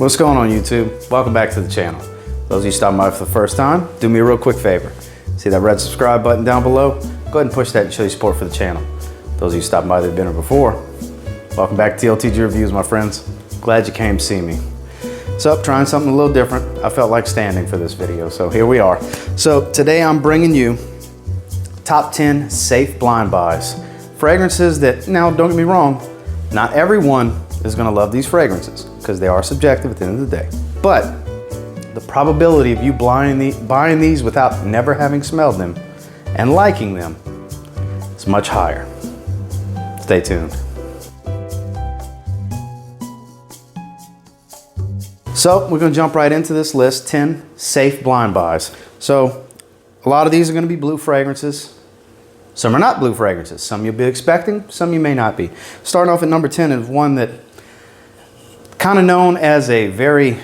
What's going on, YouTube? Welcome back to the channel. Those of you stopping by for the first time, do me a real quick favor. See that red subscribe button down below? Go ahead and push that and show your support for the channel. Those of you stopping by that have been here before, welcome back to TLTG Reviews, my friends. Glad you came to see me. So, trying something a little different. I felt like standing for this video, so here we are. So today I'm bringing you top 10 safe blind buys. Fragrances that, now don't get me wrong, not everyone is gonna love these fragrances because they are subjective at the end of the day. But the probability of you buying these without never having smelled them and liking them is much higher. Stay tuned. So we're gonna jump right into this list, 10 safe blind buys. So a lot of these are gonna be blue fragrances. Some are not blue fragrances. Some you'll be expecting, some you may not be. Starting off at number 10 is one that kind of known as a very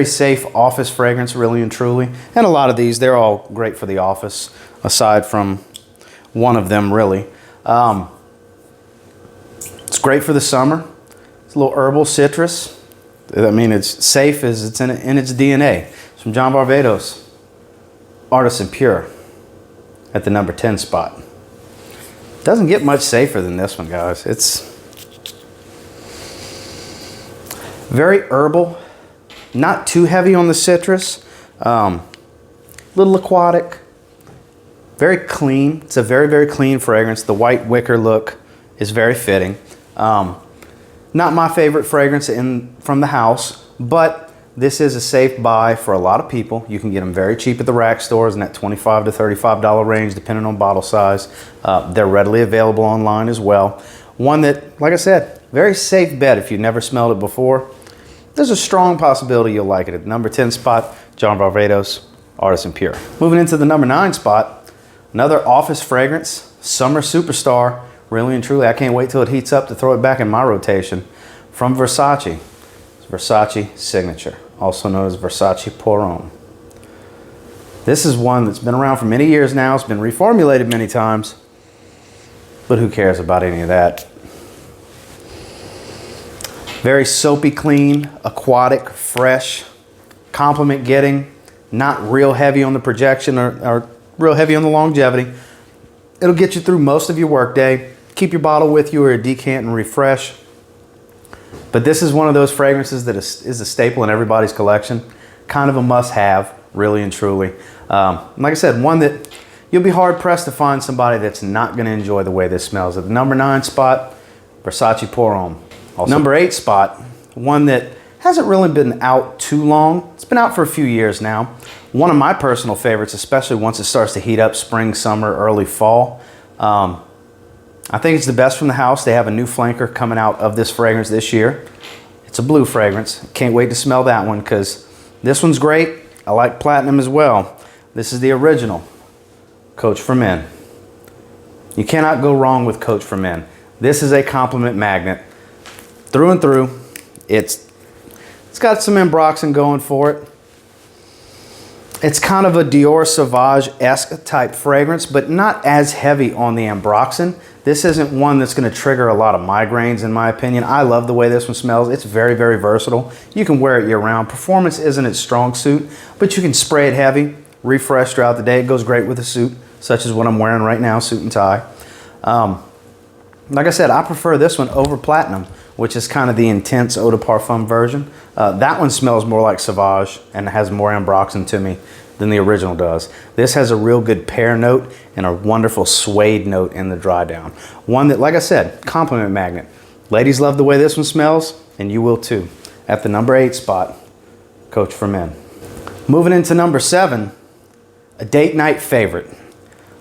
safe office fragrance, really and truly. And a lot of these, they're all great for the office, aside from one of them, really. It's great for the summer. It's a little herbal citrus. I mean, it's safe as it's in its DNA. It's from John Varvatos, Artisan Pure, at the number 10 spot. Doesn't get much safer than this one, guys. It's very herbal, not too heavy on the citrus, little aquatic, very clean. It's a very clean fragrance. The white wicker look is very fitting. Not my favorite fragrance from the house, but this is a safe buy for a lot of people. You can get them very cheap at the rack stores in that $25 to $35 range, depending on bottle size. They're readily available online as well. One that, like I said, very safe bet if you've never smelled it before. There's a strong possibility you'll like it. At the number 10 spot, John Varvatos, Artisan Pure. Moving into the number 9 spot, another office fragrance, Summer Superstar. Really and truly, I can't wait till it heats up to throw it back in my rotation. From Versace. It's Versace Signature, also known as Versace Pour Homme. This is one that's been around for many years now. It's been reformulated many times, but who cares about any of that? Very soapy clean, aquatic, fresh, compliment getting, not real heavy on the projection or real heavy on the longevity. It'll get you through most of your workday. Keep your bottle with you or a decant and refresh. But this is one of those fragrances that is a staple in everybody's collection. Kind of a must-have, really and truly. Like I said, one that you'll be hard-pressed to find somebody that's not going to enjoy the way this smells. At the number 9 spot, Versace Pour Homme. Also, number 8 spot, one that hasn't really been out too long. It's been out for a few years now. One of my personal favorites, especially once it starts to heat up spring, summer, early fall. I think it's the best from the house. They have a new flanker coming out of this fragrance this year. It's a blue fragrance. Can't wait to smell that one because this one's great. I like platinum as well. This is the original Coach for Men. You cannot go wrong with Coach for Men. This is a compliment magnet. Through and through. It's got some ambroxan going for it. It's kind of a Dior Sauvage-esque type fragrance, but not as heavy on the ambroxan. This isn't one that's going to trigger a lot of migraines, in my opinion. I love the way this one smells. It's very versatile. You can wear it year-round. Performance isn't its strong suit, but you can spray it heavy, refresh throughout the day. It goes great with a suit, such as what I'm wearing right now, suit and tie. Like I said, I prefer this one over Platinum, which is kind of the intense eau de parfum version. That one smells more like Sauvage and has more ambroxan to me than the original does. This has a real good pear note and a wonderful suede note in the dry down. One that, like I said, compliment magnet. Ladies love the way this one smells, and you will too. At the number 8 spot, Coach for Men. Moving into number 7, a date night favorite.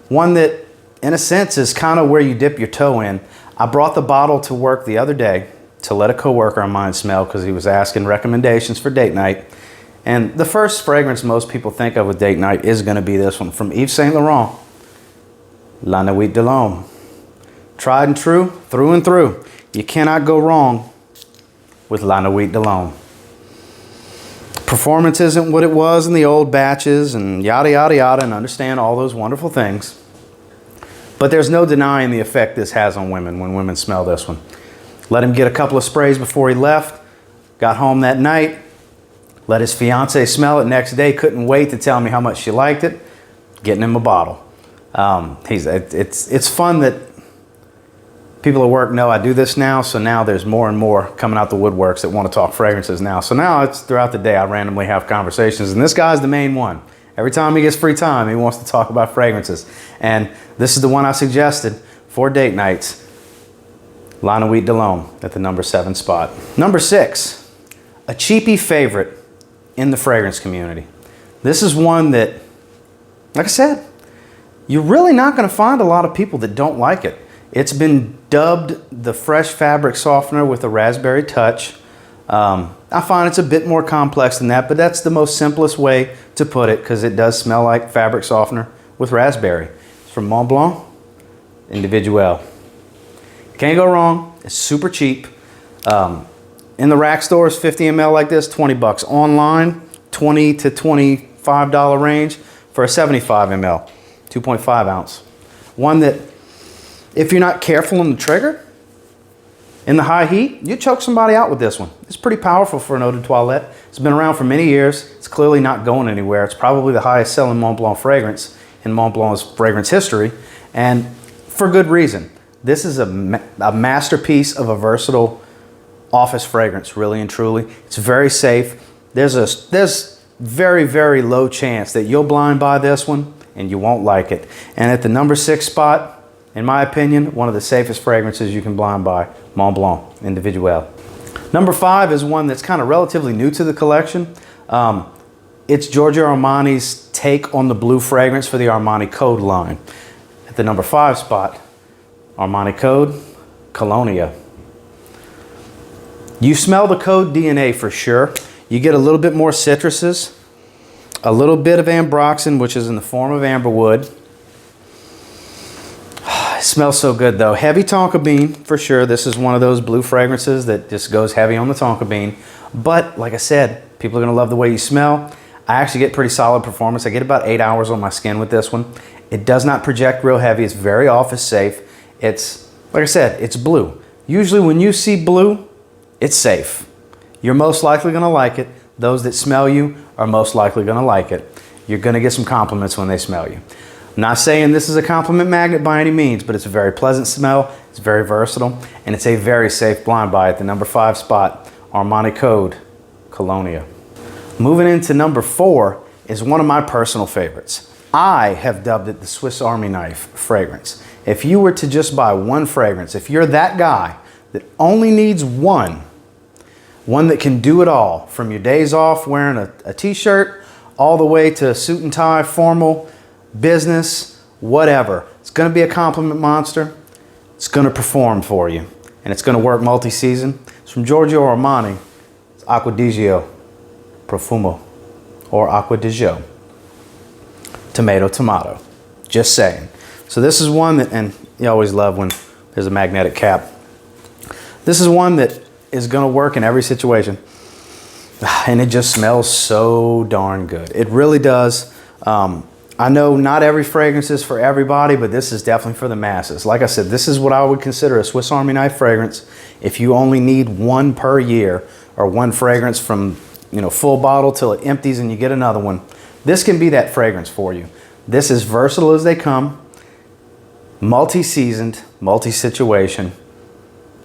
One that, in a sense, is kind of where you dip your toe in. I brought the bottle to work the other day to let a coworker of mine smell because he was asking recommendations for date night. And the first fragrance most people think of with date night is going to be this one from Yves Saint Laurent, La Nuit de l'Homme. Tried and true, through and through. You cannot go wrong with La Nuit de l'Homme. Performance isn't what it was in the old batches and yada, yada, yada, and understand all those wonderful things. But there's no denying the effect this has on women when women smell this one. Let him get a couple of sprays before he left, got home that night, Let his fiance smell it next day. Couldn't wait to tell me how much she liked it. Getting him a bottle. It's fun that people at work know I do this now. So now there's more and more coming out the woodworks that want to talk fragrances now. So now it's throughout the day I randomly have conversations, and this guy's the main one. Every time he gets free time, he wants to talk about fragrances. And this is the one I suggested for date nights. La Nuit de l'Homme at the number 7 spot. Number 6, a cheapie favorite in the fragrance community. This is one that, like I said, you're really not going to find a lot of people that don't like it. It's been dubbed the fresh fabric softener with a raspberry touch. I find it's a bit more complex than that, but that's the most simplest way to put it because it does smell like fabric softener with raspberry. It's from Montblanc Individuelle. Can't go wrong. It's super cheap. In the rack stores, 50 ml like this, 20 bucks. Online, $20 to $25 range for a 75 ml, 2.5 ounce. One that, if you're not careful on the trigger, in the high heat, you choke somebody out with this one. It's pretty powerful for an eau de toilette. It's been around for many years. It's clearly not going anywhere. It's probably the highest selling Montblanc fragrance in Montblanc's fragrance history, and for good reason. This is a masterpiece of a versatile office fragrance, really and truly. It's very safe. There's very, very low chance that you'll blind buy this one and you won't like it. And at the number 6 spot, in my opinion, one of the safest fragrances you can blind buy, Montblanc Individuelle. Number 5 is one that's kind of relatively new to the collection. It's Giorgio Armani's take on the blue fragrance for the Armani Code line. At the number 5 spot, Armani Code, Colonia. You smell the Code DNA for sure. You get a little bit more citruses, a little bit of ambroxan, which is in the form of amberwood. It smells so good though. Heavy tonka bean for sure. This is one of those blue fragrances that just goes heavy on the tonka bean. But like I said, people are gonna love the way you smell. I actually get pretty solid performance. I get about 8 hours on my skin with this one. It does not project real heavy. It's very office safe. It's, like I said, it's blue. Usually when you see blue, it's safe. You're most likely gonna like it. Those that smell you are most likely gonna like it. You're gonna get some compliments when they smell you. I'm not saying this is a compliment magnet by any means, but it's a very pleasant smell, it's very versatile, and it's a very safe blind buy at the number 5 spot, Armani Code, Colonia. Moving into number 4 is one of my personal favorites. I have dubbed it the Swiss Army knife fragrance. If you were to just buy one fragrance, if you're that guy that only needs one that can do it all, from your days off wearing a t-shirt all the way to suit and tie, formal, business, whatever. It's gonna be a compliment monster. It's gonna perform for you, and it's gonna work multi-season. It's from Giorgio Armani. It's Acqua di Gio Profumo, or Acqua di Gio. Tomato. Just saying. So this is one that, and you always love when there's a magnetic cap. This is one that is gonna work in every situation. And it just smells so darn good. It really does. I know not every fragrance is for everybody, but this is definitely for the masses. Like I said, this is what I would consider a Swiss Army knife fragrance. If you only need one per year, or one fragrance from, you know, full bottle till it empties and you get another one, this can be that fragrance for you. This is versatile as they come, multi-seasoned, multi-situation,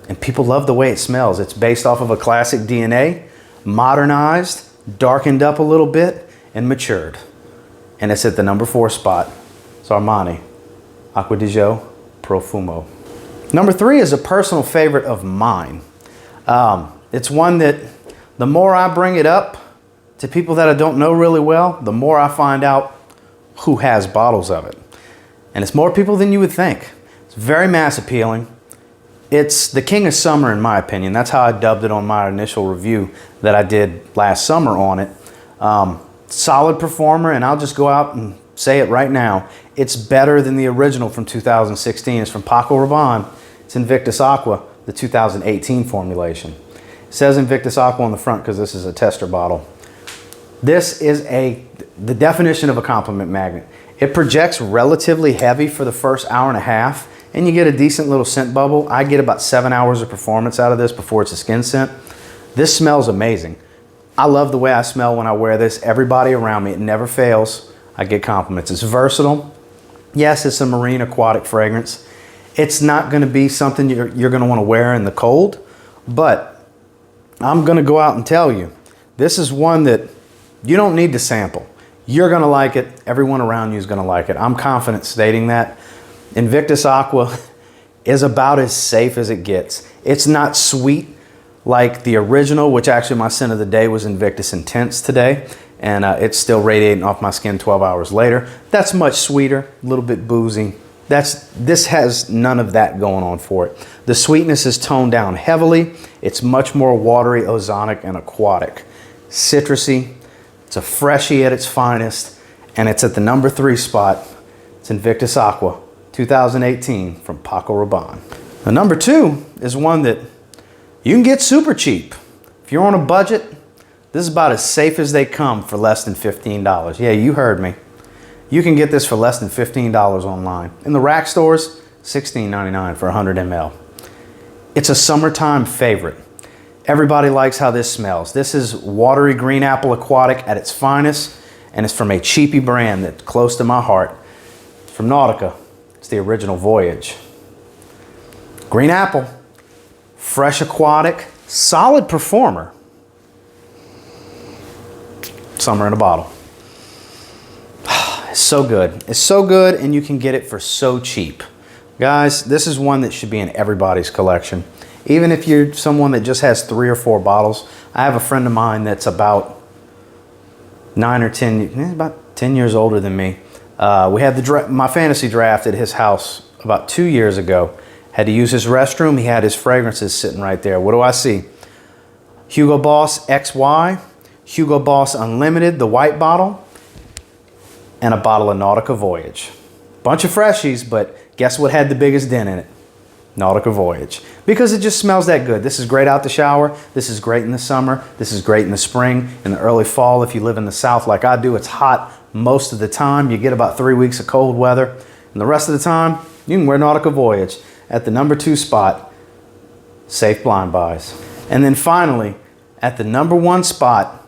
and people love the way it smells. It's based off of a classic DNA, modernized, darkened up a little bit, and matured. And it's at the number 4 spot. It's Armani Acqua di Gio Profumo. Number 3 is a personal favorite of mine. It's one that the more I bring it up to people that I don't know really well, the more I find out who has bottles of it. And it's more people than you would think. It's very mass appealing. It's the king of summer in my opinion. That's how I dubbed it on my initial review that I did last summer on it. Solid performer, and I'll just go out and say it right now. It's better than the original from 2016. It's from Paco Rabanne. It's Invictus Aqua, the 2018 formulation. It says Invictus Aqua on the front because this is a tester bottle. This is the definition of a compliment magnet. It projects relatively heavy for the first hour and a half, and you get a decent little scent bubble. I get about 7 hours of performance out of this before it's a skin scent. This smells amazing. I love the way I smell when I wear this. Everybody around me, it never fails. I get compliments. It's versatile. Yes, it's a marine aquatic fragrance. It's not going to be something you're going to want to wear in the cold, but I'm going to go out and tell you, this is one that you don't need to sample. You're going to like it. Everyone around you is going to like it. I'm confident stating that. Invictus Aqua is about as safe as it gets. It's not sweet like the original, which actually my scent of the day was Invictus Intense today, and it's still radiating off my skin 12 hours later. That's much sweeter, a little bit boozy. This has none of that going on for it. The sweetness is toned down heavily. It's much more watery, ozonic, and aquatic. Citrusy. It's a freshie at its finest, and it's at the number 3 spot. It's Invictus Aqua 2018 from Paco Rabanne. The number 2 is one that you can get super cheap. If you're on a budget, this is about as safe as they come for less than $15. Yeah, you heard me. You can get this for less than $15 online. In the rack stores, $16.99 for 100 ml. It's a summertime favorite. Everybody likes how this smells. This is watery green apple aquatic at its finest, and it's from a cheapy brand that's close to my heart. It's from Nautica. It's the original Voyage. Green apple, fresh aquatic, solid performer. Summer in a bottle. It's so good. It's so good, and you can get it for so cheap. Guys, this is one that should be in everybody's collection. Even if you're someone that just has 3 or 4 bottles. I have a friend of mine that's about 9 or 10, about 10 years older than me. We had my fantasy draft at his house about 2 years ago. Had to use his restroom. He had his fragrances sitting right there. What do I see? Hugo Boss XY, Hugo Boss Unlimited, the white bottle, and a bottle of Nautica Voyage. Bunch of freshies, but guess what had the biggest dent in it? Nautica Voyage. Because it just smells that good. This is great out the shower. This is great in the summer. This is great in the spring, in the early fall. If you live in the South like I do, it's hot most of the time. You get about 3 weeks of cold weather. And the rest of the time, you can wear Nautica Voyage. At the number 2 spot, safe blind buys. And then finally, at the number 1 spot,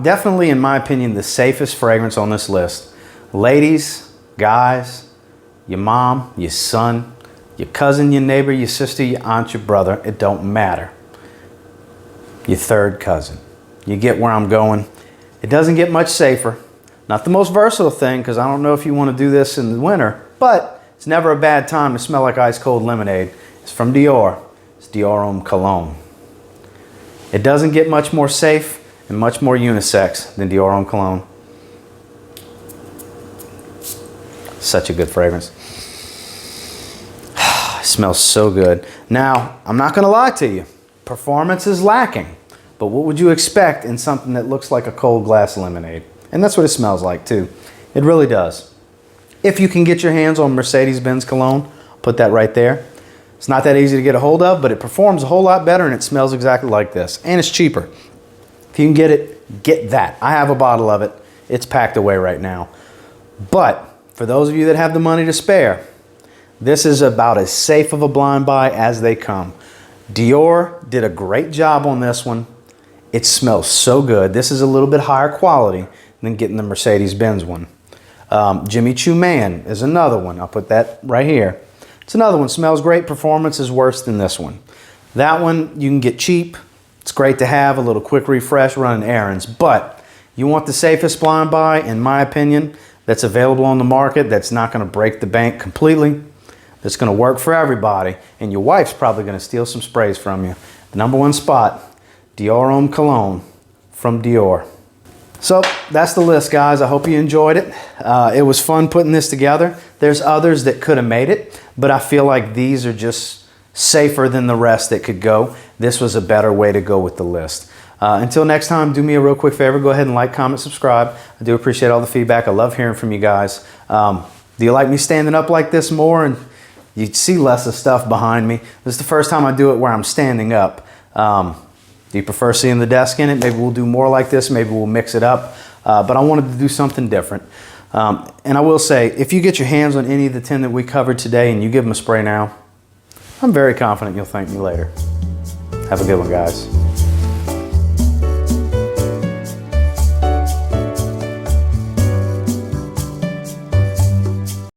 definitely in my opinion, the safest fragrance on this list. Ladies, guys, your mom, your son, your cousin, your neighbor, your sister, your aunt, your brother, it don't matter. Your third cousin. You get where I'm going. It doesn't get much safer. Not the most versatile thing, because I don't know if you want to do this in the winter, but it's never a bad time to smell like ice cold lemonade. It's from Dior. It's Dior Own Cologne. It doesn't get much more safe and much more unisex than Dior Own Cologne. Such a good fragrance. It smells so good. Now, I'm not going to lie to you. Performance is lacking. But what would you expect in something that looks like a cold glass lemonade? And that's what it smells like too. It really does. If you can get your hands on Mercedes-Benz cologne, put that right there. It's not that easy to get a hold of, but it performs a whole lot better and it smells exactly like this. And it's cheaper. If you can get it, get that. I have a bottle of it. It's packed away right now. But for those of you that have the money to spare, this is about as safe of a blind buy as they come. Dior did a great job on this one. It smells so good. This is a little bit higher quality than getting the Mercedes-Benz one. Jimmy Choo Man is another one. I'll put that right here. It's another one. Smells great. Performance is worse than this one. That one you can get cheap. It's great to have a little quick refresh running errands. But you want the safest blind buy, in my opinion, that's available on the market, that's not going to break the bank completely, that's going to work for everybody, and your wife's probably going to steal some sprays from you. The number 1 spot, Dior Own Cologne from Dior. So that's the list, guys. I hope you enjoyed it. It was fun putting this together. There's others that could have made it, but I feel like these are just safer than the rest that could go. This was a better way to go with the list. Until next time, do me a real quick favor. Go ahead and like, comment, subscribe. I do appreciate all the feedback. I love hearing from you guys. Do you like me standing up like this more? And you see less of stuff behind me. This is the first time I do it where I'm standing up. Do you prefer seeing the desk in it? Maybe we'll do more like this. Maybe we'll mix it up. But I wanted to do something different. And I will say, if you get your hands on any of the 10 that we covered today and you give them a spray now, I'm very confident you'll thank me later. Have a good one, guys.